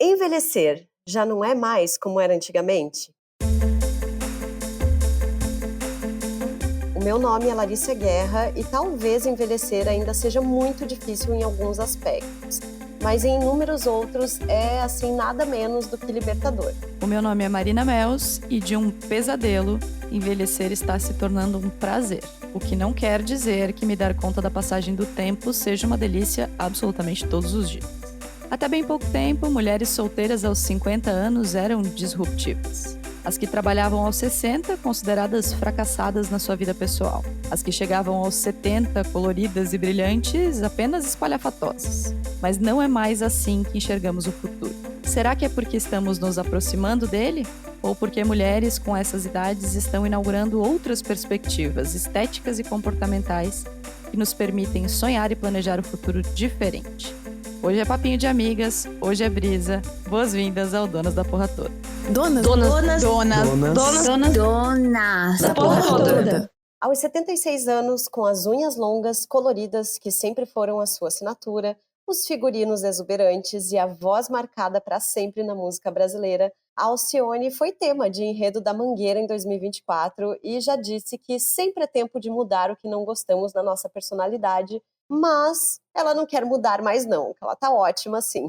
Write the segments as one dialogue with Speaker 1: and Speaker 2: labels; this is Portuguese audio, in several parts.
Speaker 1: Envelhecer já não é mais como era antigamente? O meu nome é Larissa Guerra e talvez envelhecer ainda seja muito difícil em alguns aspectos, mas em inúmeros outros é assim nada menos do que libertador.
Speaker 2: O meu nome é Marina Mels e de um pesadelo, envelhecer está se tornando um prazer. O que não quer dizer que me dar conta da passagem do tempo seja uma delícia absolutamente todos os dias. Até bem pouco tempo, mulheres solteiras aos 50 anos eram disruptivas. As que trabalhavam aos 60, consideradas fracassadas na sua vida pessoal. As que chegavam aos 70, coloridas e brilhantes, apenas espalhafatosas. Mas não é mais assim que enxergamos o futuro. Será que é porque estamos nos aproximando dele? Ou porque mulheres com essas idades estão inaugurando outras perspectivas estéticas e comportamentais que nos permitem sonhar e planejar o futuro diferente? Hoje é papinho de amigas, hoje é brisa. Boas-vindas ao Donas da Porra Toda.
Speaker 3: Donas
Speaker 4: Da porra toda.
Speaker 1: Aos 76 anos, com as unhas longas, coloridas, que sempre foram a sua assinatura, os figurinos exuberantes e a voz marcada para sempre na música brasileira, a Alcione foi tema de enredo da Mangueira em 2024 e já disse que sempre é tempo de mudar o que não gostamos na nossa personalidade, mas ela não quer mudar mais não, que ela tá ótima assim.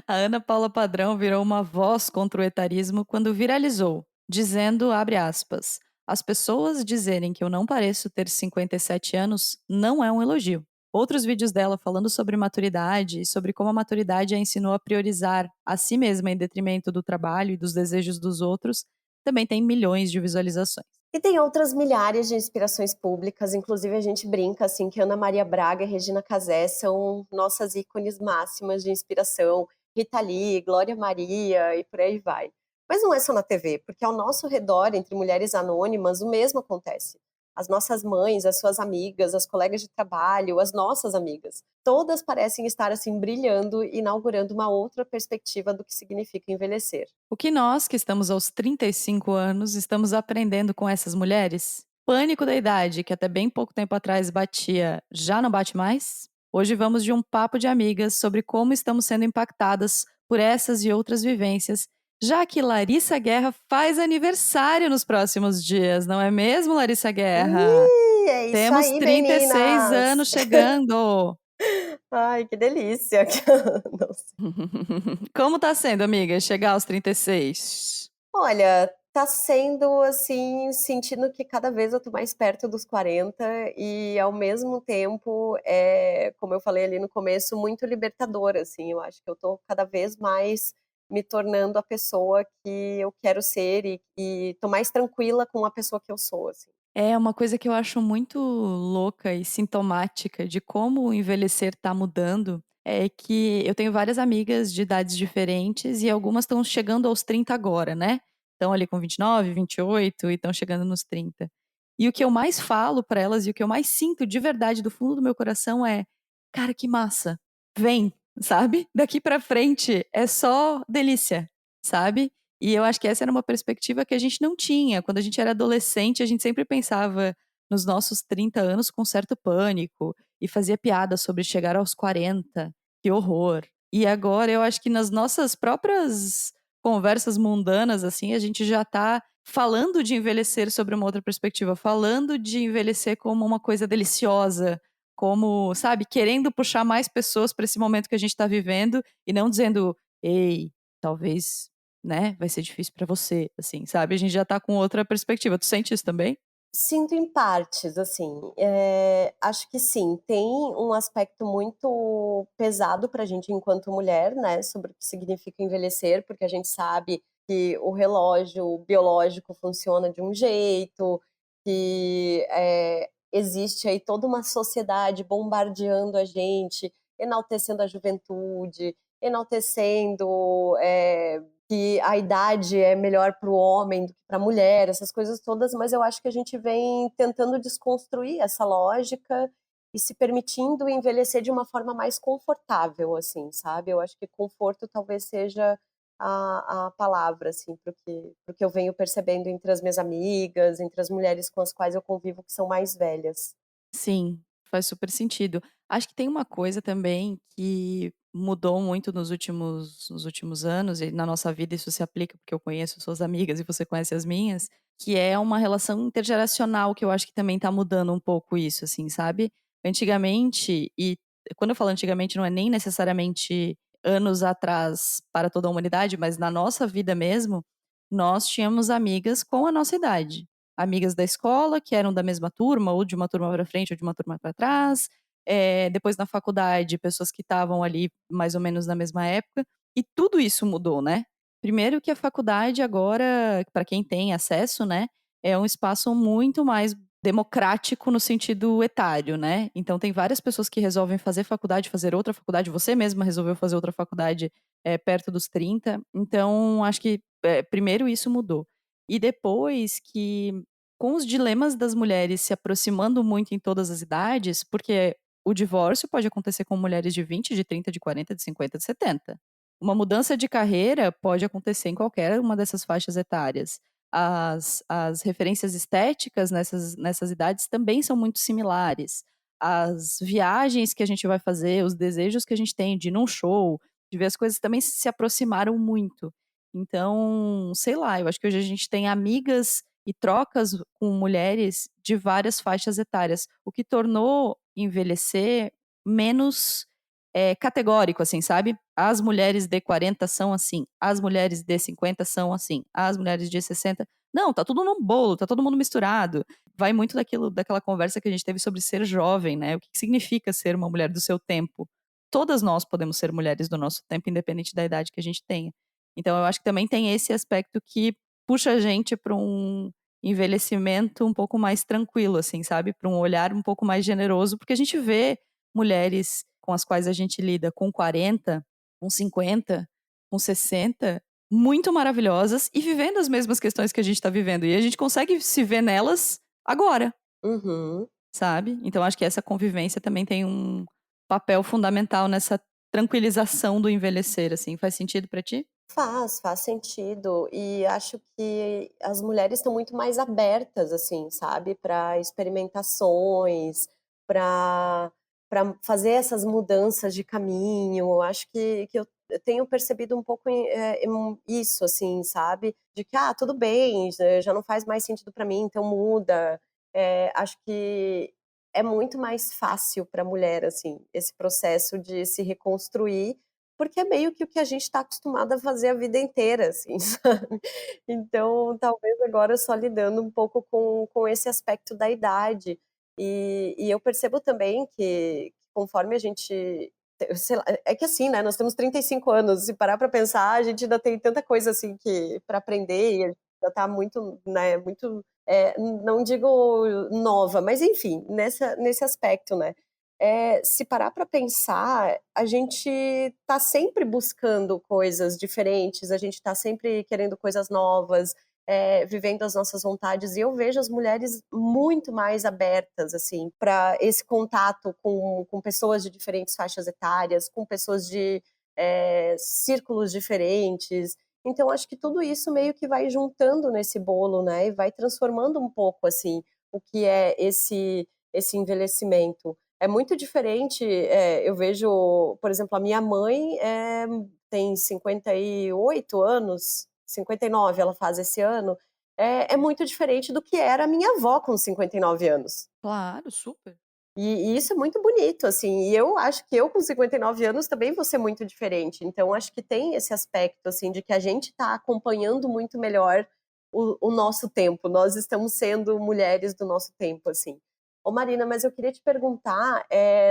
Speaker 2: A Ana Paula Padrão virou uma voz contra o etarismo quando viralizou, dizendo, abre aspas, as pessoas dizerem que eu não pareço ter 57 anos não é um elogio. Outros vídeos dela falando sobre maturidade e sobre como a maturidade a ensinou a priorizar a si mesma em detrimento do trabalho e dos desejos dos outros, também tem milhões de visualizações.
Speaker 1: E tem outras milhares de inspirações públicas, inclusive a gente brinca assim que Ana Maria Braga e Regina Casé são nossas ícones máximas de inspiração, Rita Lee, Glória Maria e por aí vai. Mas não é só na TV, porque ao nosso redor, entre mulheres anônimas, o mesmo acontece. As nossas mães, as suas amigas, as colegas de trabalho, as nossas amigas, todas parecem estar assim brilhando e inaugurando uma outra perspectiva do que significa envelhecer.
Speaker 2: O que nós, que estamos aos 35 anos, estamos aprendendo com essas mulheres? Pânico da idade, que até bem pouco tempo atrás batia, já não bate mais? Hoje vamos de um papo de amigas sobre como estamos sendo impactadas por essas e outras vivências, já que Larissa Guerra faz aniversário nos próximos dias, não é mesmo, Larissa Guerra?
Speaker 1: É isso
Speaker 2: Temos
Speaker 1: aí,
Speaker 2: 36
Speaker 1: meninas!
Speaker 2: anos chegando!
Speaker 1: Ai, que delícia! Nossa.
Speaker 2: Como tá sendo, amiga, chegar aos 36?
Speaker 1: Olha, tá sendo assim, sentindo que cada vez eu tô mais perto dos 40 e ao mesmo tempo, como eu falei ali no começo, muito libertador, assim, eu acho que eu tô cada vez mais me tornando a pessoa que eu quero ser e tô mais tranquila com a pessoa que eu sou, assim.
Speaker 2: É uma coisa que eu acho muito louca e sintomática de como o envelhecer tá mudando, é que eu tenho várias amigas de idades diferentes e algumas estão chegando aos 30 agora, né? Estão ali com 29, 28 e estão chegando nos 30. E o que eu mais falo pra elas e o que eu mais sinto de verdade do fundo do meu coração é: cara, que massa. Vem, sabe? Daqui pra frente é só delícia, sabe? E eu acho que essa era uma perspectiva que a gente não tinha. Quando a gente era adolescente, a gente sempre pensava nos nossos 30 anos com certo pânico e fazia piada sobre chegar aos 40. Que horror. E agora eu acho que nas nossas próprias conversas mundanas, assim, a gente já tá falando de envelhecer sobre uma outra perspectiva, falando de envelhecer como uma coisa deliciosa, como, sabe, querendo puxar mais pessoas para esse momento que a gente tá vivendo e não dizendo, ei, talvez, né, vai ser difícil pra você, assim, sabe? A gente já tá com outra perspectiva. Tu sente isso também?
Speaker 1: Sinto em partes, assim, acho que sim, tem um aspecto muito pesado pra gente enquanto mulher, né, sobre o que significa envelhecer, porque a gente sabe que o relógio biológico funciona de um jeito, que, existe aí toda uma sociedade bombardeando a gente, enaltecendo a juventude, enaltecendo, que a idade é melhor para o homem do que para a mulher, essas coisas todas, mas eu acho que a gente vem tentando desconstruir essa lógica e se permitindo envelhecer de uma forma mais confortável, assim, sabe? Eu acho que conforto talvez seja a palavra, assim, pro que eu venho percebendo entre as minhas amigas, entre as mulheres com as quais eu convivo que são mais velhas.
Speaker 2: Sim, faz super sentido. Acho que tem uma coisa também que mudou muito nos últimos anos, e na nossa vida isso se aplica, porque eu conheço suas amigas e você conhece as minhas, que é uma relação intergeracional que eu acho que também tá mudando um pouco isso, assim, sabe. Antigamente, e quando eu falo antigamente não é nem necessariamente anos atrás para toda a humanidade, mas na nossa vida mesmo, nós tínhamos amigas com a nossa idade. Amigas da escola, que eram da mesma turma, ou de uma turma pra frente ou de uma turma para trás, depois na faculdade, pessoas que estavam ali mais ou menos na mesma época, e tudo isso mudou, né. Primeiro que a faculdade agora, para quem tem acesso, né, é um espaço muito mais democrático no sentido etário, né. Então tem várias pessoas que resolvem fazer faculdade, fazer outra faculdade, você mesma resolveu fazer outra faculdade, perto dos 30, então acho que, primeiro isso mudou. E depois que, com os dilemas das mulheres se aproximando muito em todas as idades, porque o divórcio pode acontecer com mulheres de 20, de 30, de 40, de 50, de 70. Uma mudança de carreira pode acontecer em qualquer uma dessas faixas etárias. As referências estéticas nessas idades também são muito similares. As viagens que a gente vai fazer, os desejos que a gente tem de ir num show, de ver as coisas também se aproximaram muito. Então, sei lá, eu acho que hoje a gente tem amigas e trocas com mulheres de várias faixas etárias, o que tornou envelhecer menos, categórico, assim, sabe. As mulheres de 40 são assim, as mulheres de 50 são assim, as mulheres de 60 não, tá tudo num bolo, tá todo mundo misturado. Vai muito daquela conversa que a gente teve sobre ser jovem, né, o que que significa ser uma mulher do seu tempo. Todas nós podemos ser mulheres do nosso tempo, independente da idade que a gente tenha. Então eu acho que também tem esse aspecto que puxa a gente para um envelhecimento um pouco mais tranquilo, assim, sabe, para um olhar um pouco mais generoso, porque a gente vê mulheres com as quais a gente lida com 40, com 50, com 60, muito maravilhosas e vivendo as mesmas questões que a gente tá vivendo, e a gente consegue se ver nelas agora,
Speaker 1: Uhum.
Speaker 2: sabe. Então acho que essa convivência também tem um papel fundamental nessa tranquilização do envelhecer, assim. Faz sentido pra ti?
Speaker 1: Faz sentido. E acho que as mulheres estão muito mais abertas, assim, sabe, para experimentações, para fazer essas mudanças de caminho. Acho que eu tenho percebido um pouco isso, assim, sabe, de que: "Ah, tudo bem, já não faz mais sentido para mim, então muda". Acho que é muito mais fácil para a mulher, assim, esse processo de se reconstruir, porque é meio que o que a gente está acostumada a fazer a vida inteira, assim, sabe. Então, talvez agora só lidando um pouco com esse aspecto da idade. E eu percebo também que conforme a gente sei lá, é que assim, né, nós temos 35 anos, se parar para pensar, a gente ainda tem tanta coisa, assim, que para aprender e a gente ainda tá muito, né, muito, não digo nova, mas enfim, nesse aspecto, né. Se parar para pensar, a gente tá sempre buscando coisas diferentes, a gente tá sempre querendo coisas novas, vivendo as nossas vontades, e eu vejo as mulheres muito mais abertas, assim, para esse contato com pessoas de diferentes faixas etárias, com pessoas de, círculos diferentes. Então acho que tudo isso meio que vai juntando nesse bolo, né, e vai transformando um pouco, assim, o que é esse envelhecimento. É muito diferente, eu vejo, por exemplo, a minha mãe, tem 58 anos, 59 ela faz esse ano, é muito diferente do que era a minha avó com 59 anos.
Speaker 2: Claro, super.
Speaker 1: E isso é muito bonito, assim, e eu acho que eu com 59 anos também vou ser muito diferente, então acho que tem esse aspecto, assim, de que a gente está acompanhando muito melhor o nosso tempo, nós estamos sendo mulheres do nosso tempo, assim. Ô Marina, mas eu queria te perguntar,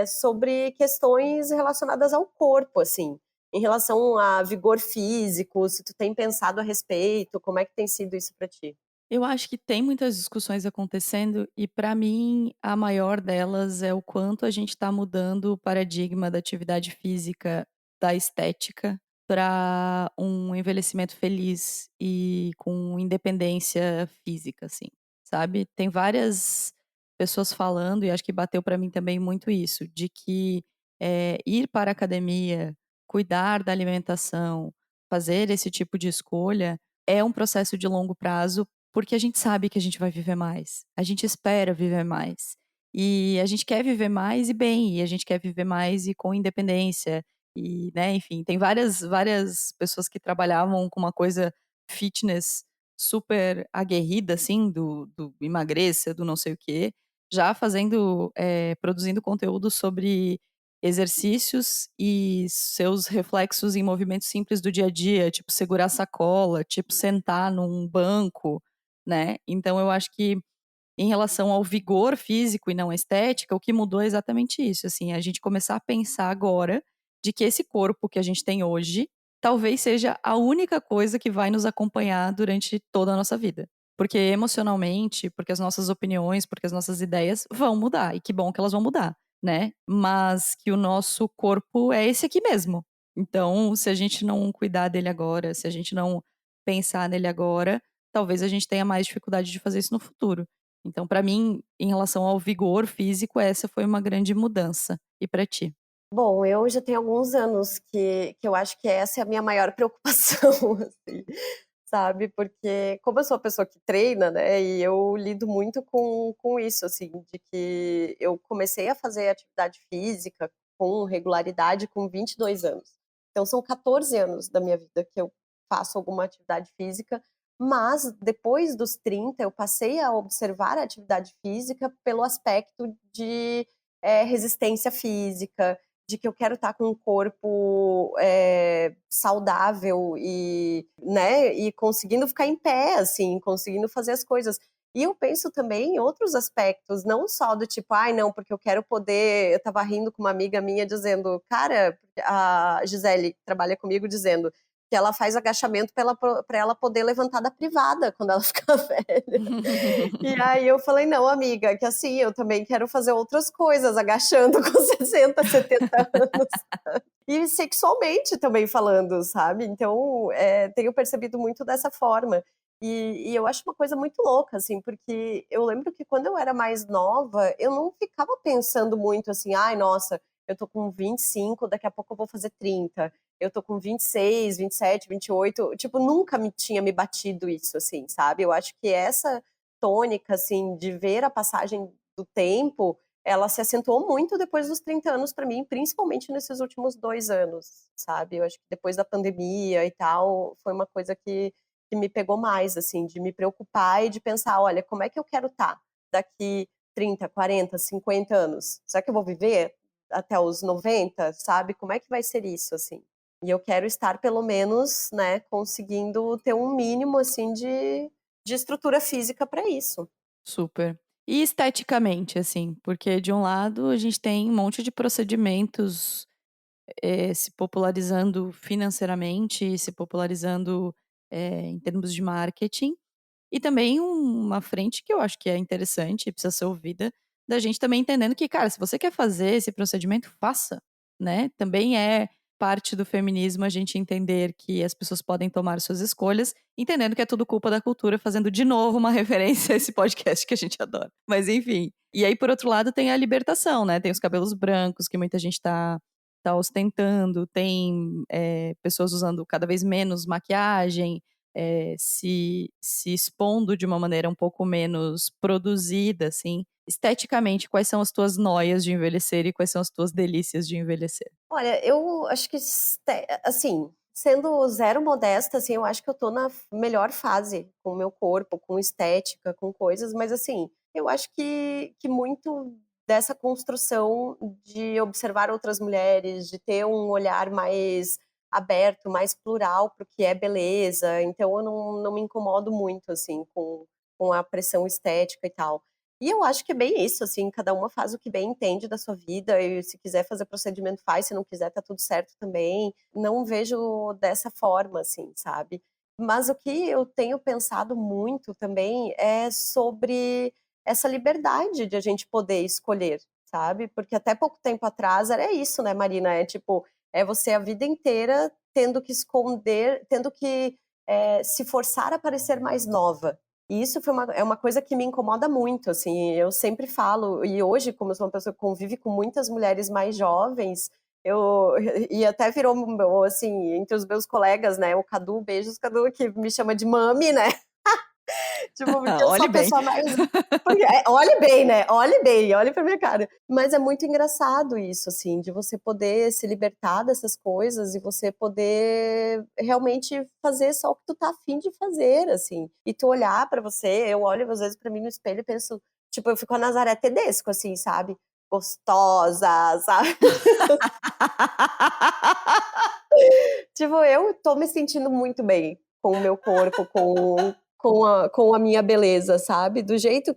Speaker 1: sobre questões relacionadas ao corpo, assim, em relação a vigor físico, se tu tem pensado a respeito, como é que tem sido isso pra ti?
Speaker 2: Eu acho que tem muitas discussões acontecendo e para mim a maior delas é o quanto a gente está mudando o paradigma da atividade física, da estética, para um envelhecimento feliz e com independência física, assim, sabe. Tem várias pessoas falando e acho que bateu para mim também muito isso, de que, ir para a academia, cuidar da alimentação, fazer esse tipo de escolha, é um processo de longo prazo, porque a gente sabe que a gente vai viver mais, a gente espera viver mais. E a gente quer viver mais e bem, e a gente quer viver mais e com independência, E, né, enfim, tem várias pessoas que trabalhavam com uma coisa fitness super aguerrida, assim, do emagreça, do não sei o quê, já fazendo, produzindo conteúdo sobre exercícios e seus reflexos em movimentos simples do dia a dia, tipo segurar sacola, tipo sentar num banco, né. Então eu acho que em relação ao vigor físico e não à estética, o que mudou é exatamente isso, assim, a gente começar a pensar agora de que esse corpo que a gente tem hoje, talvez seja a única coisa que vai nos acompanhar durante toda a nossa vida. Porque emocionalmente, porque as nossas opiniões, porque as nossas ideias vão mudar, e que bom que elas vão mudar, né. Mas que o nosso corpo é esse aqui mesmo. Então, se a gente não cuidar dele agora, se a gente não pensar nele agora, talvez a gente tenha mais dificuldade de fazer isso no futuro. Então, pra mim, em relação ao vigor físico, essa foi uma grande mudança. E pra ti?
Speaker 1: Bom, eu já tenho alguns anos que eu acho que essa é a minha maior preocupação, assim, sabe, porque como eu sou uma pessoa que treina, né, e eu lido muito com isso, assim, de que eu comecei a fazer atividade física com regularidade com 22 anos. Então são 14 anos da minha vida que eu faço alguma atividade física, mas depois dos 30 eu passei a observar a atividade física pelo aspecto de, resistência física, de que eu quero estar com um corpo saudável e, né, e conseguindo ficar em pé, assim, conseguindo fazer as coisas. E eu penso também em outros aspectos, não só do tipo, ai, não, porque eu quero poder. Eu estava rindo com uma amiga minha dizendo, cara, a Gisele, que trabalha comigo, dizendo que ela faz agachamento para ela poder levantar da privada quando ela ficar velha. E aí eu falei, não, amiga, que assim, eu também quero fazer outras coisas, agachando com 60, 70 anos. E sexualmente também falando, sabe? Então, tenho percebido muito dessa forma. E eu acho uma coisa muito louca, assim, porque eu lembro que quando eu era mais nova, eu não ficava pensando muito assim, ai, nossa, eu tô com 25, daqui a pouco eu vou fazer 30. Eu tô com 26, 27, 28. Tipo, nunca me tinha me batido isso, assim, sabe? Eu acho que essa tônica, assim, de ver a passagem do tempo, ela se acentuou muito depois dos 30 anos para mim, principalmente nesses últimos 2 anos, sabe. Eu acho que depois da pandemia e tal, foi uma coisa que me pegou mais, assim, de me preocupar e de pensar: "Olha, como é que eu quero estar daqui 30, 40, 50 anos? Será que eu vou viver até os 90, sabe? Como é que vai ser isso, assim?". E eu quero estar pelo menos, né, conseguindo ter um mínimo, assim, de estrutura física para isso.
Speaker 2: Super. E esteticamente, assim, porque de um lado a gente tem um monte de procedimentos, se popularizando financeiramente, se popularizando, em termos de marketing, e também uma frente que eu acho que é interessante e precisa ser ouvida, da gente também entendendo que, cara, se você quer fazer esse procedimento, faça, né. Também é parte do feminismo a gente entender que as pessoas podem tomar suas escolhas, entendendo que é tudo culpa da cultura, fazendo de novo uma referência a esse podcast que a gente adora. Mas enfim. E aí, por outro lado, tem a libertação, né, tem os cabelos brancos que muita gente tá ostentando, tem, pessoas usando cada vez menos maquiagem, se expondo de uma maneira um pouco menos produzida, assim. Esteticamente, quais são as tuas noias de envelhecer e quais são as tuas delícias de envelhecer?
Speaker 1: Olha, eu acho que assim, sendo zero modesta, assim, eu acho que eu tô na melhor fase com o meu corpo, com estética, com coisas, mas assim, eu acho que muito dessa construção de observar outras mulheres, de ter um olhar mais aberto, mais plural para o que é beleza, então eu não me incomodo muito, assim, com a pressão estética e tal. E eu acho que é bem isso, assim, cada uma faz o que bem entende da sua vida e se quiser fazer procedimento faz, se não quiser tá tudo certo também. Não vejo dessa forma, assim, sabe. Mas o que eu tenho pensado muito também é sobre essa liberdade de a gente poder escolher, sabe. Porque até pouco tempo atrás era isso, né, Marina, é tipo, é você a vida inteira tendo que esconder, tendo que, se forçar a parecer mais nova. E isso é uma coisa que me incomoda muito, assim, eu sempre falo e hoje, como eu sou uma pessoa que convive com muitas mulheres mais jovens, eu e até virou assim, entre os meus colegas, né, o Cadu, beijos Cadu, que me chama de mami, né. Tipo, porque eu sou
Speaker 2: Olhe
Speaker 1: a
Speaker 2: bem.
Speaker 1: pessoa mais... olhe bem, né? Olhe bem, olhe pra minha cara. Mas é muito engraçado isso, assim, de você poder se libertar dessas coisas e você poder realmente fazer só o que tu tá afim de fazer, assim. E tu olhar pra você, eu olho às vezes pra mim no espelho e penso, tipo, eu fico a Nazaré Tedesco, assim, sabe? Gostosa, sabe? Tipo, eu tô me sentindo muito bem com o meu corpo, com a minha beleza, sabe? Do jeito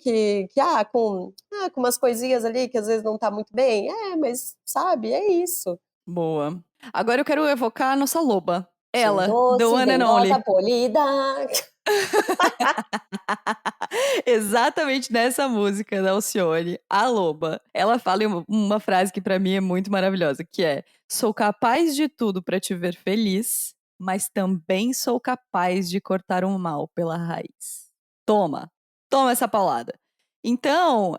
Speaker 1: com umas coisinhas ali que às vezes não tá muito bem. Mas, sabe, é isso.
Speaker 2: Boa. Agora eu quero evocar a nossa loba.
Speaker 1: Sou
Speaker 2: Ela, the
Speaker 1: doce,
Speaker 2: one and
Speaker 1: dengosa,
Speaker 2: only.
Speaker 1: polida.
Speaker 2: Exatamente nessa música da Alcione, a loba. Ela fala uma frase que pra mim é muito maravilhosa, que é: sou capaz de tudo pra te ver feliz, mas também sou capaz de cortar o mal pela raiz. Toma, toma essa paulada. Então,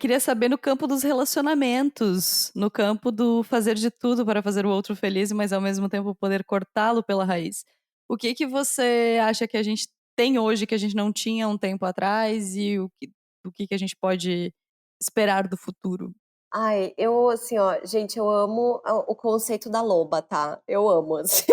Speaker 2: queria saber no campo dos relacionamentos, no campo do fazer de tudo para fazer o outro feliz, mas ao mesmo tempo poder cortá-lo pela raiz. O que que você acha que a gente tem hoje que a gente não tinha um tempo atrás e o que a gente pode esperar do futuro?
Speaker 1: Ai, eu, assim, ó, gente, eu amo o conceito da loba, tá? Eu amo, assim.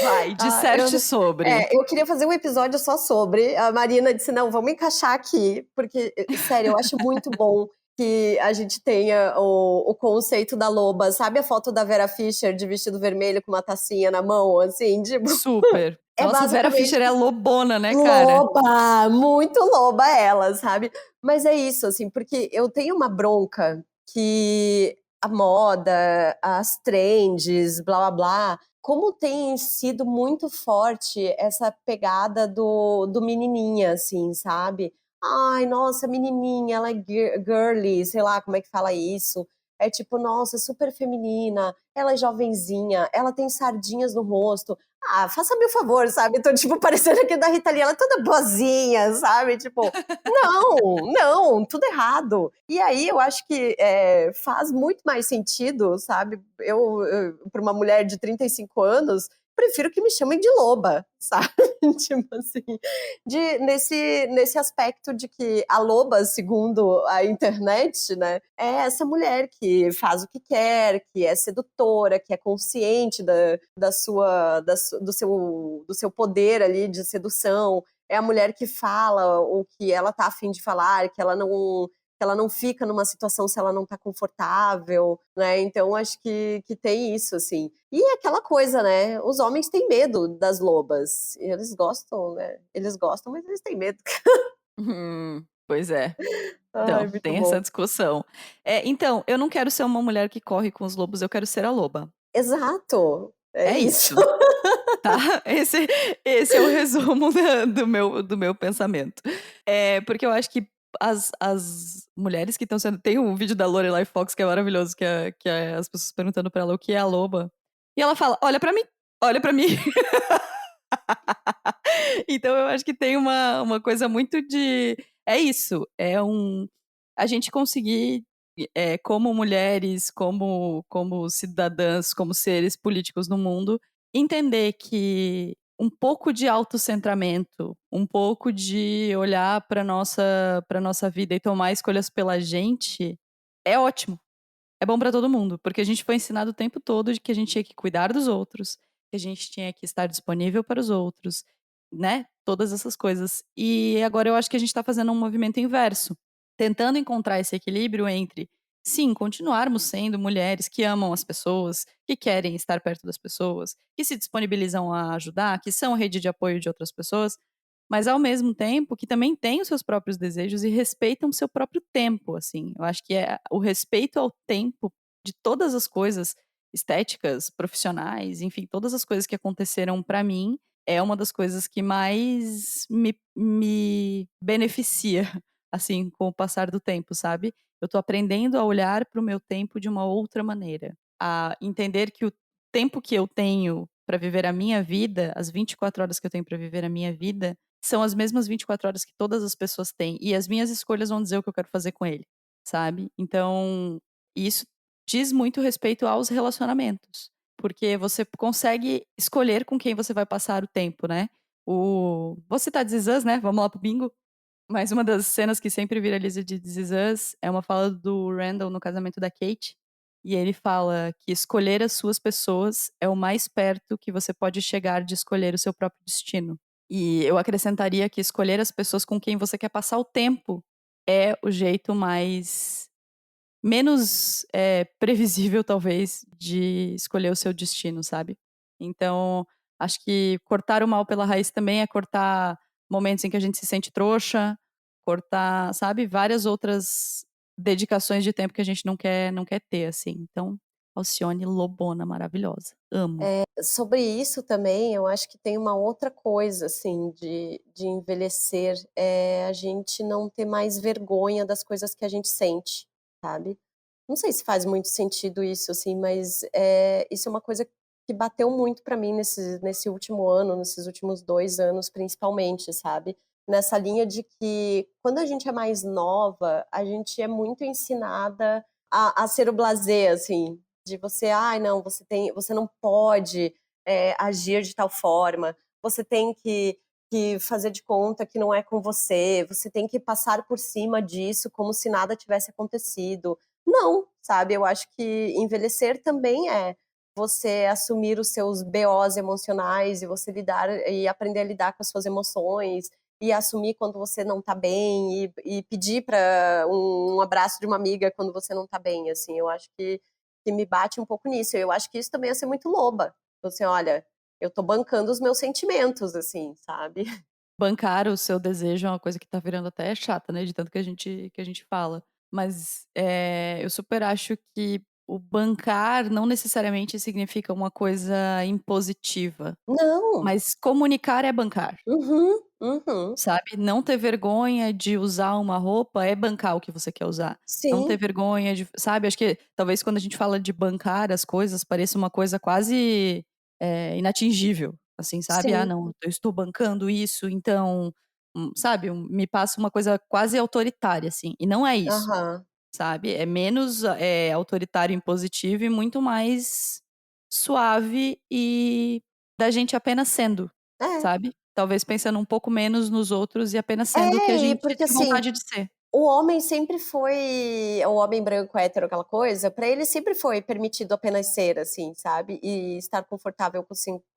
Speaker 2: Vai,
Speaker 1: Ah, eu,
Speaker 2: disserte sobre.
Speaker 1: eu queria fazer um episódio só sobre. A Marina disse: não, vamos encaixar aqui, porque, sério, eu acho muito bom que a gente tenha o conceito da loba. Sabe a foto da Vera Fischer de vestido vermelho com uma tacinha na mão, assim? Tipo,
Speaker 2: Super.
Speaker 1: é
Speaker 2: Nossa, Vera
Speaker 1: basicamente
Speaker 2: Fischer é lobona, né, cara?
Speaker 1: loba, muito loba ela, sabe? Mas é isso, assim, porque eu tenho uma bronca que a moda, as trends, blá blá blá, como tem sido muito forte essa pegada do menininha, assim, sabe? Ai, nossa, menininha, ela é girly, sei lá como é que fala isso. É tipo, nossa, super feminina, ela é jovenzinha, ela tem sardinhas no rosto. Ah, faça-me o favor, sabe? Tô, tipo, parecendo aqui da Rita Lee, ela é toda boazinha, sabe? Tipo, não, tudo errado. E aí eu acho que faz muito mais sentido, sabe? Eu para uma mulher de 35 anos, prefiro que me chamem de loba, sabe? Tipo assim, nesse aspecto de que a loba, segundo a internet, né, é essa mulher que faz o que quer, que é sedutora, que é consciente do seu poder ali de sedução. É a mulher que fala o que ela tá afim de falar, que ela não fica numa situação se ela não tá confortável, né? Então acho que tem isso, assim. E é aquela coisa, né? Os homens têm medo das lobas. Eles gostam, né? Eles gostam, mas eles têm medo.
Speaker 2: Pois é.
Speaker 1: Ai,
Speaker 2: Então,
Speaker 1: muito
Speaker 2: tem essa
Speaker 1: bom.
Speaker 2: discussão. Então, eu não quero ser uma mulher que corre com os lobos, eu quero ser a loba.
Speaker 1: Exato. É
Speaker 2: É
Speaker 1: isso.
Speaker 2: isso, tá? Esse é o resumo do meu pensamento. Porque eu acho que as mulheres que estão sendo. Tem um vídeo da Lorelai Fox que é maravilhoso, que é as pessoas perguntando pra ela o que é a loba. E ela fala: olha pra mim, olha pra mim. Então eu acho que tem uma coisa muito de. É isso. A gente conseguir, como mulheres, como cidadãs, como seres políticos no mundo, entender que um pouco de autocentramento, um pouco de olhar para nossa vida e tomar escolhas pela gente é ótimo. É bom para todo mundo, porque a gente foi ensinado o tempo todo de que a gente tinha que cuidar dos outros, que a gente tinha que estar disponível para os outros, né? Todas essas coisas. E agora eu acho que a gente está fazendo um movimento inverso, tentando encontrar esse equilíbrio entre, sim, continuarmos sendo mulheres que amam as pessoas, que querem estar perto das pessoas, que se disponibilizam a ajudar, que são rede de apoio de outras pessoas, mas ao mesmo tempo que também têm os seus próprios desejos e respeitam o seu próprio tempo, assim. Eu acho que é o respeito ao tempo de todas as coisas estéticas, profissionais, enfim, todas as coisas que aconteceram pra mim é uma das coisas que mais me beneficia, assim, com o passar do tempo, sabe? Eu tô aprendendo a olhar para o meu tempo de uma outra maneira, a entender que o tempo que eu tenho para viver a minha vida, as 24 horas que eu tenho para viver a minha vida, são as mesmas 24 horas que todas as pessoas têm. E as minhas escolhas vão dizer o que eu quero fazer com ele, sabe? Então, isso diz muito respeito aos relacionamentos. Porque você consegue escolher com quem você vai passar o tempo, né? Vou citar This Is Us, né? Vamos lá pro bingo. Mas uma das cenas que sempre viraliza de This Is Us é uma fala do Randall no casamento da Kate. E ele fala que escolher as suas pessoas é o mais perto que você pode chegar de escolher o seu próprio destino. E eu acrescentaria que escolher as pessoas com quem você quer passar o tempo é o jeito mais menos previsível, talvez, de escolher o seu destino, sabe? Então, acho que cortar o mal pela raiz também é cortar momentos em que a gente se sente trouxa, cortar, sabe, várias outras dedicações de tempo que a gente não quer ter, assim. Então, Alcione Lobona, maravilhosa. Amo.
Speaker 1: Sobre isso também, eu acho que tem uma outra coisa, assim, de envelhecer, é a gente não ter mais vergonha das coisas que a gente sente, sabe? Não sei se faz muito sentido isso, assim, mas isso é uma coisa que bateu muito pra mim nesse último ano, nesses últimos 2 anos, principalmente, sabe? Nessa linha de que quando a gente é mais nova, a gente é muito ensinada a ser o blasé, assim, de você, ai, não, você não pode agir de tal forma, você tem que fazer de conta que não é com você, você tem que passar por cima disso como se nada tivesse acontecido. Não, sabe? Eu acho que envelhecer também é você assumir os seus BOs emocionais e você lidar e aprender a lidar com as suas emoções e assumir quando você não tá bem e pedir para um abraço de uma amiga quando você não tá bem, assim. Eu acho que me bate um pouco nisso. Eu acho que isso também é ser muito loba. Assim, olha, eu tô bancando os meus sentimentos, assim, sabe?
Speaker 2: Bancar o seu desejo é uma coisa que tá virando até chata, né, de tanto que a gente fala. Mas, eu super acho que o bancar não necessariamente significa uma coisa impositiva,
Speaker 1: Não.
Speaker 2: mas comunicar é bancar,
Speaker 1: Uhum, uhum.
Speaker 2: sabe. Não ter vergonha de usar uma roupa é bancar o que você quer usar. Não ter
Speaker 1: Sim,
Speaker 2: vergonha de sabe, acho que talvez quando a gente fala de bancar as coisas pareça uma coisa quase, inatingível, assim, sabe. "Ah
Speaker 1: sim.
Speaker 2: não, eu estou bancando isso, então", sabe, me passa uma coisa quase autoritária, assim, e não é isso,
Speaker 1: Aham.
Speaker 2: sabe. É menos, autoritário e impositivo e muito mais suave e da gente apenas sendo,
Speaker 1: É.
Speaker 2: sabe. Talvez pensando um pouco menos nos outros e apenas sendo o que a
Speaker 1: É, e
Speaker 2: gente
Speaker 1: porque
Speaker 2: tem
Speaker 1: assim,
Speaker 2: vontade de ser.
Speaker 1: o homem sempre foi o homem branco hétero, aquela coisa, pra ele sempre foi permitido apenas ser, assim, sabe, e estar confortável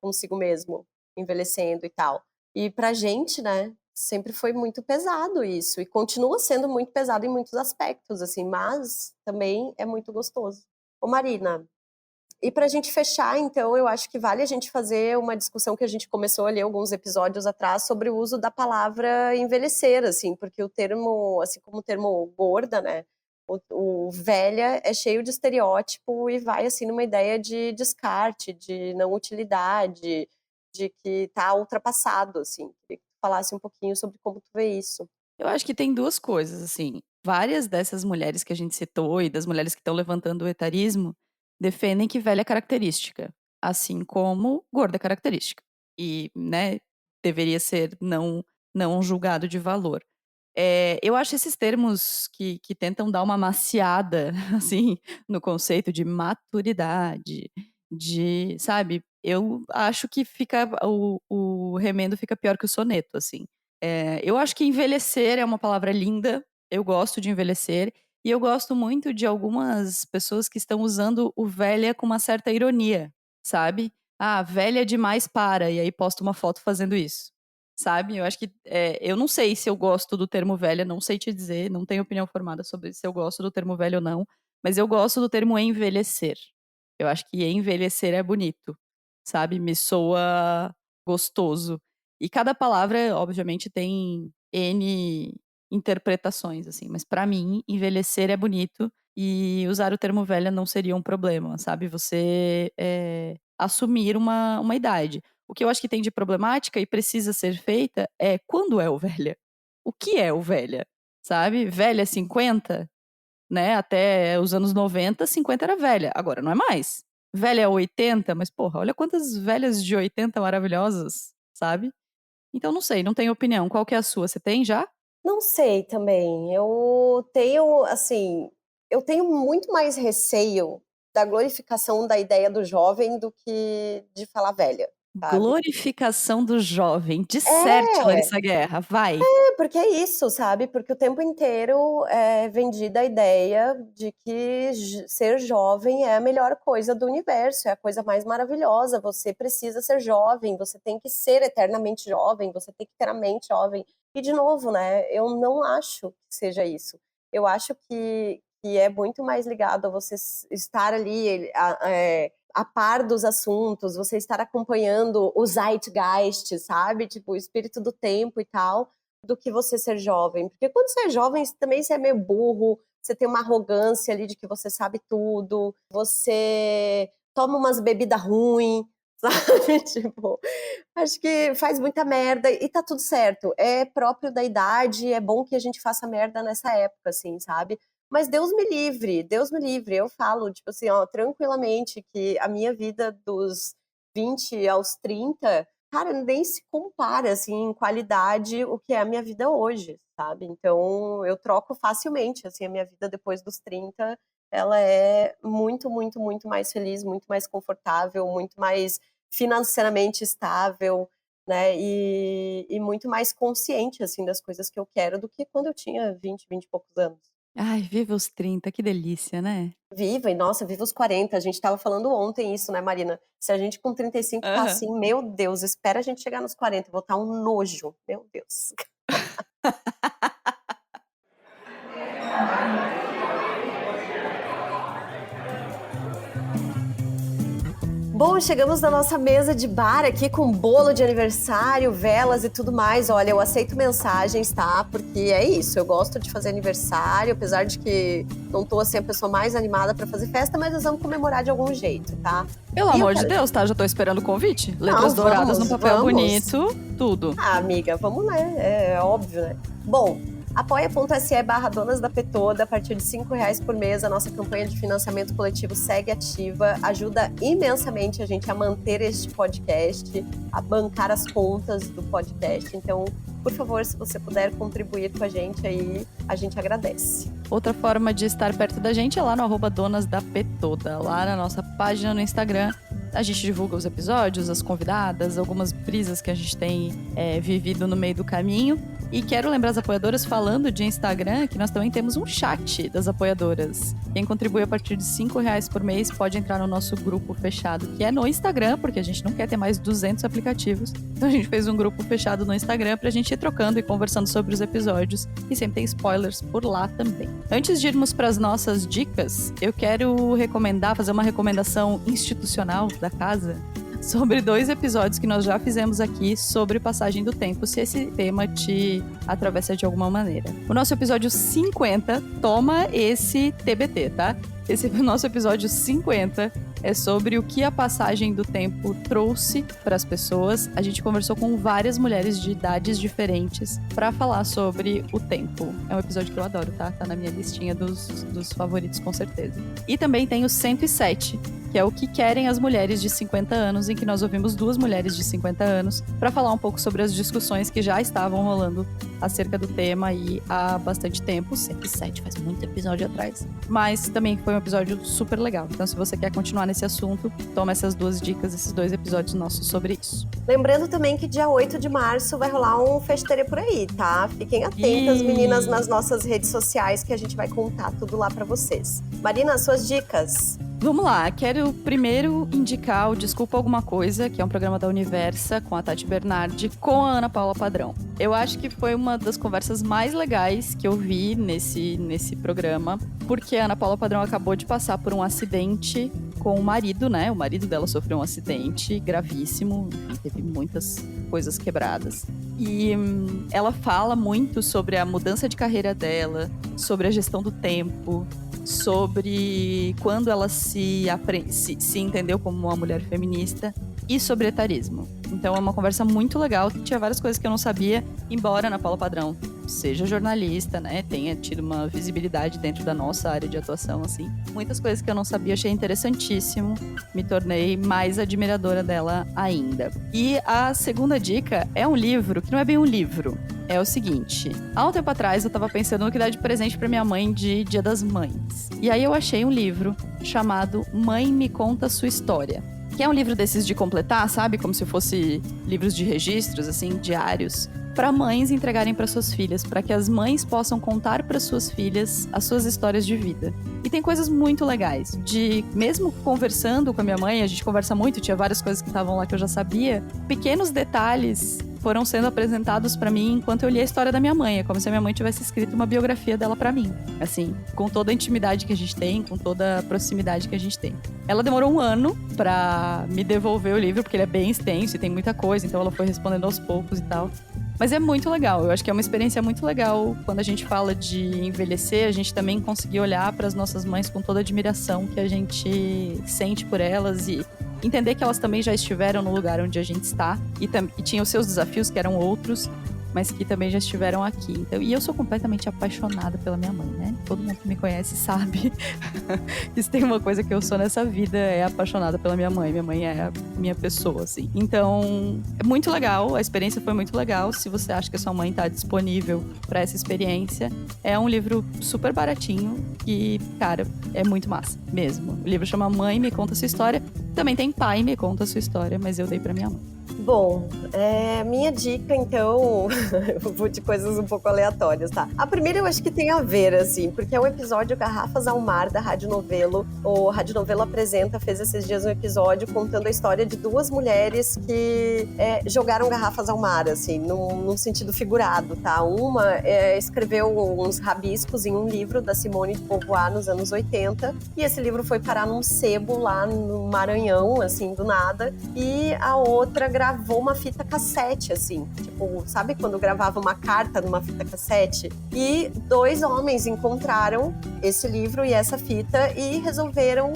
Speaker 1: consigo mesmo, envelhecendo e tal. E pra gente, né, sempre foi muito pesado isso, e continua sendo muito pesado em muitos aspectos, assim, mas também é muito gostoso. Ô Marina, e para a gente fechar, então, eu acho que vale a gente fazer uma discussão que a gente começou ali alguns episódios atrás sobre o uso da palavra envelhecer, assim, porque o termo, assim como o termo gorda, né, o velha é cheio de estereótipo e vai, assim, numa ideia de descarte, de não utilidade, de que tá ultrapassado, assim. Queria que tu falasse um pouquinho sobre como tu vê isso.
Speaker 2: Eu acho que tem 2 coisas, assim, várias dessas mulheres que a gente citou e das mulheres que estão levantando o etarismo, defendem que velha é característica, assim como gorda é característica. E, né, deveria ser não julgado de valor. Eu acho esses termos que tentam dar uma maciada, assim, no conceito de maturidade, de sabe, eu acho que fica o remendo fica pior que o soneto, assim. Eu acho que envelhecer é uma palavra linda, eu gosto de envelhecer, e eu gosto muito de algumas pessoas que estão usando o velha com uma certa ironia, sabe. "Ah, velha demais para", e aí posta uma foto fazendo isso. Sabe, eu acho que, eu não sei se eu gosto do termo velha, não sei te dizer, não tenho opinião formada sobre se eu gosto do termo velho ou não, mas eu gosto do termo envelhecer. Eu acho que envelhecer é bonito, sabe, me soa gostoso. E cada palavra, obviamente, tem N interpretações, assim, mas pra mim, envelhecer é bonito e usar o termo velha não seria um problema, sabe, você, assumir uma idade. O que eu acho que tem de problemática e precisa ser feita é quando é o velha? O que é o velha? Sabe? Velha é 50, né? Até os anos 90, 50 era velha. Agora não é mais. Velha é 80, mas porra, olha quantas velhas de 80 maravilhosas, sabe? Então não sei, não tenho opinião. Qual que é a sua? Você tem já?
Speaker 1: Não sei também. Eu tenho, assim, eu tenho muito mais receio da glorificação da ideia do jovem do que de falar velha. sabe.
Speaker 2: Glorificação do jovem. Disserte,
Speaker 1: É.
Speaker 2: Larissa Guerra, vai.
Speaker 1: Porque é isso, sabe, porque o tempo inteiro é vendida a ideia de que ser jovem é a melhor coisa do universo, é a coisa mais maravilhosa, você precisa ser jovem, você tem que ser eternamente jovem, você tem que ter a mente jovem. E de novo, né, eu não acho que seja isso. Eu acho que é muito mais ligado a você estar ali, a par dos assuntos, você estar acompanhando o zeitgeist, sabe, tipo, o espírito do tempo e tal, do que você ser jovem. Porque quando você é jovem, também você é meio burro, você tem uma arrogância ali de que você sabe tudo, você toma umas bebidas ruins, sabe? Tipo, acho que faz muita merda e tá tudo certo. É próprio da idade, é bom que a gente faça merda nessa época, assim, sabe? Mas Deus me livre, Deus me livre. Eu falo, tipo assim, ó, tranquilamente que a minha vida dos 20 aos 30, cara, nem se compara, assim, em qualidade o que é a minha vida hoje, sabe? Então, eu troco facilmente, assim, a minha vida depois dos 30, ela é muito, muito, muito mais feliz, muito mais confortável, muito mais financeiramente estável, né? E muito mais consciente, assim, das coisas que eu quero do que quando eu tinha 20 e poucos anos.
Speaker 2: Ai, viva os 30, que delícia, né?
Speaker 1: Viva, e nossa, viva os 40. A gente estava falando ontem isso, né, Marina? Se a gente com 35 tá
Speaker 2: Aham.
Speaker 1: assim, meu Deus, espera a gente chegar nos 40, eu vou estar um nojo, meu Deus. Bom, chegamos na nossa mesa de bar aqui com bolo de aniversário, velas e tudo mais. Olha, eu aceito mensagens, tá? Porque é isso, eu gosto de fazer aniversário, apesar de que não tô assim a pessoa mais animada pra fazer festa, mas nós vamos comemorar de algum jeito, tá?
Speaker 2: Pelo
Speaker 1: E eu
Speaker 2: amor de
Speaker 1: quero...
Speaker 2: Deus, tá? Já tô esperando o convite.
Speaker 1: Não,
Speaker 2: Letras douradas no papel
Speaker 1: vamos.
Speaker 2: bonito, tudo.
Speaker 1: Ah, amiga, vamos né? É óbvio, né? Bom, apoia.se/Donas da Petoda, a partir de R$5 por mês, a nossa campanha de financiamento coletivo segue ativa, ajuda imensamente a gente a manter este podcast, a bancar as contas do podcast, então, por favor, se você puder contribuir com a gente aí, a gente agradece.
Speaker 2: Outra forma de estar perto da gente é lá no @donasdapetoda, lá na nossa página no Instagram. A gente divulga os episódios, as convidadas, algumas brisas que a gente tem vivido no meio do caminho. E quero lembrar as apoiadoras, falando de Instagram, que nós também temos um chat das apoiadoras. Quem contribui a partir de R$5 por mês pode entrar no nosso grupo fechado, que é no Instagram, porque a gente não quer ter mais 200 aplicativos. Então a gente fez um grupo fechado no Instagram pra gente ir trocando e conversando sobre os episódios. E sempre tem spoilers por lá também. Antes de irmos para as nossas dicas, eu quero fazer uma recomendação institucional da casa sobre 2 episódios que nós já fizemos aqui sobre passagem do tempo, se esse tema te atravessa de alguma maneira. O nosso episódio 50 toma esse TBT, tá? Esse nosso episódio 50 é sobre o que a passagem do tempo trouxe para as pessoas. A gente conversou com várias mulheres de idades diferentes para falar sobre o tempo. É um episódio que eu adoro, tá? Tá na minha listinha dos favoritos, com certeza. E também tem o 107, que é o que querem as mulheres de 50 anos, em que nós ouvimos 2 mulheres de 50 anos para falar um pouco sobre as discussões que já estavam rolando acerca do tema aí há bastante tempo. 107 faz muito episódio atrás. Mas também foi um episódio super legal. Então, se você quer continuar nesse assunto, toma essas 2 dicas, esses 2 episódios nossos sobre isso.
Speaker 1: Lembrando também que dia 8 de março vai rolar um festeira por aí, tá? Fiquem atentas, meninas, nas nossas redes sociais, que a gente vai contar tudo lá pra vocês. Marina, suas dicas?
Speaker 2: Vamos lá, quero primeiro indicar o Desculpa Alguma Coisa, que é um programa da Universa, com a Tati Bernardi, com a Ana Paula Padrão. Eu acho que foi uma das conversas mais legais que eu vi nesse programa, porque a Ana Paula Padrão acabou de passar por um acidente com o marido, né? O marido dela sofreu um acidente gravíssimo, enfim, teve muitas coisas quebradas. E ela fala muito sobre a mudança de carreira dela, sobre a gestão do tempo, sobre quando ela se entendeu como uma mulher feminista e sobre etarismo. Então é uma conversa muito legal, tinha várias coisas que eu não sabia, embora Ana Paula Padrão seja jornalista, né, tenha tido uma visibilidade dentro da nossa área de atuação, assim. Muitas coisas que eu não sabia, achei interessantíssimo, me tornei mais admiradora dela ainda. E a segunda dica é um livro, que não é bem um livro, é o seguinte: há um tempo atrás eu tava pensando no que dar de presente pra minha mãe de Dia das Mães. E aí eu achei um livro chamado Mãe Me Conta Sua História, que é um livro desses de completar, sabe? Como se fosse livros de registros, assim, diários, para mães entregarem para suas filhas, para que as mães possam contar para suas filhas as suas histórias de vida. E tem coisas muito legais, mesmo conversando com a minha mãe, a gente conversa muito, tinha várias coisas que estavam lá que eu já sabia, pequenos detalhes foram sendo apresentados pra mim enquanto eu lia a história da minha mãe. É como se a minha mãe tivesse escrito uma biografia dela pra mim. Assim, com toda a intimidade que a gente tem, com toda a proximidade que a gente tem. Ela demorou 1 ano pra me devolver o livro, porque ele é bem extenso e tem muita coisa, então ela foi respondendo aos poucos e tal. Mas é muito legal, eu acho que é uma experiência muito legal. Quando a gente fala de envelhecer, a gente também conseguir olhar para as nossas mães com toda a admiração que a gente sente por elas e entender que elas também já estiveram no lugar onde a gente está e tinham os seus desafios, que eram outros, mas que também já estiveram aqui. Então, e eu sou completamente apaixonada pela minha mãe, né? Todo mundo que me conhece sabe que se tem uma coisa que eu sou nessa vida é apaixonada pela minha mãe. Minha mãe é a minha pessoa, assim. Então, é muito legal, a experiência foi muito legal. Se você acha que a sua mãe tá disponível para essa experiência, é um livro super baratinho e, cara, é muito massa, mesmo. O livro chama Mãe, Me Conta Sua História. Também tem Pai, Me Conta Sua História, mas eu dei pra minha mãe.
Speaker 1: Bom, minha dica, então, eu vou de coisas um pouco aleatórias, tá? A primeira eu acho que tem a ver, assim, porque é o episódio Garrafas ao Mar, da Rádio Novelo. O Rádio Novelo fez esses dias um episódio contando a história de 2 mulheres que jogaram garrafas ao mar, assim, num sentido figurado, tá? Uma escreveu uns rabiscos em um livro da Simone de Beauvoir nos anos 80, e esse livro foi parar num sebo lá no Maranhão, assim, do nada, e a outra gravou uma fita cassete, assim, tipo, sabe quando gravava uma carta numa fita cassete? E 2 homens encontraram esse livro e essa fita e resolveram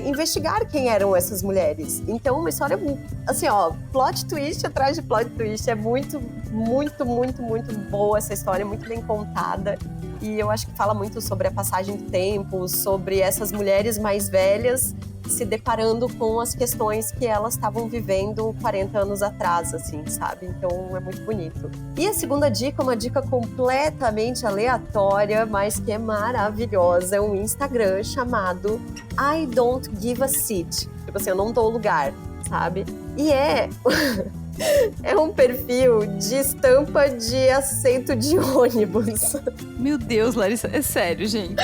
Speaker 1: investigar quem eram essas mulheres. Então, uma história, assim, ó, plot twist atrás de plot twist, é muito, muito, muito, muito boa essa história, muito bem contada. E eu acho que fala muito sobre a passagem do tempo, sobre essas mulheres mais velhas se deparando com as questões que elas estavam vivendo 40 anos atrás, assim, sabe? Então é muito bonito. E a segunda dica, uma dica completamente aleatória, mas que é maravilhosa, é um Instagram chamado I Don't Give a Seat. Tipo assim, eu não dou lugar, sabe? E é um perfil de estampa de assento de ônibus.
Speaker 2: Meu Deus, Larissa, é sério, gente.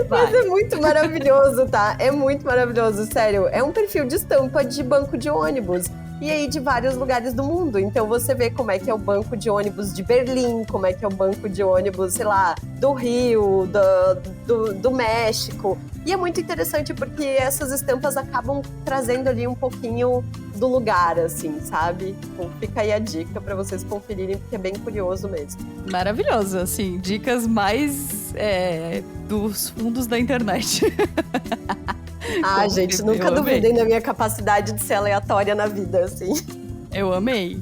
Speaker 1: Mas é muito maravilhoso, tá? É muito maravilhoso, sério. É um perfil de estampa de banco de ônibus. E aí de vários lugares do mundo. Então você vê como é que é o banco de ônibus de Berlim, como é que é o banco de ônibus, sei lá, do Rio, do México. E é muito interessante porque essas estampas acabam trazendo ali um pouquinho do lugar, assim, sabe? Então, fica aí a dica pra vocês conferirem, porque é bem curioso mesmo.
Speaker 2: Maravilhoso, assim, dicas mais dos fundos da internet.
Speaker 1: Ah, gente, nunca duvidei da minha capacidade de ser aleatória na vida, assim.
Speaker 2: Eu amei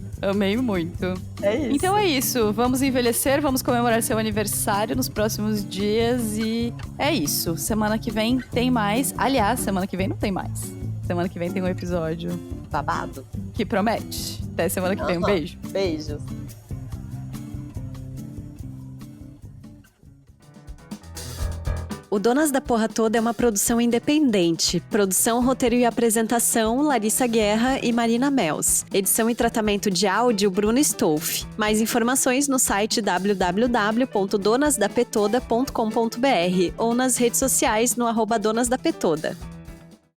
Speaker 2: muito.
Speaker 1: É isso.
Speaker 2: Então é isso, vamos envelhecer, vamos comemorar seu aniversário nos próximos dias e é isso. Semana que vem tem mais. Aliás, semana que vem não tem mais. Semana que vem tem um episódio
Speaker 1: babado
Speaker 2: que promete. Até semana que vem, um beijo.
Speaker 1: Beijos.
Speaker 3: O Donas da Porra Toda é uma produção independente. Produção, roteiro e apresentação, Larissa Guerra e Marina Mels. Edição e tratamento de áudio, Bruno Stolf. Mais informações no site www.donasdapetoda.com.br ou nas redes sociais no @donasdapetoda.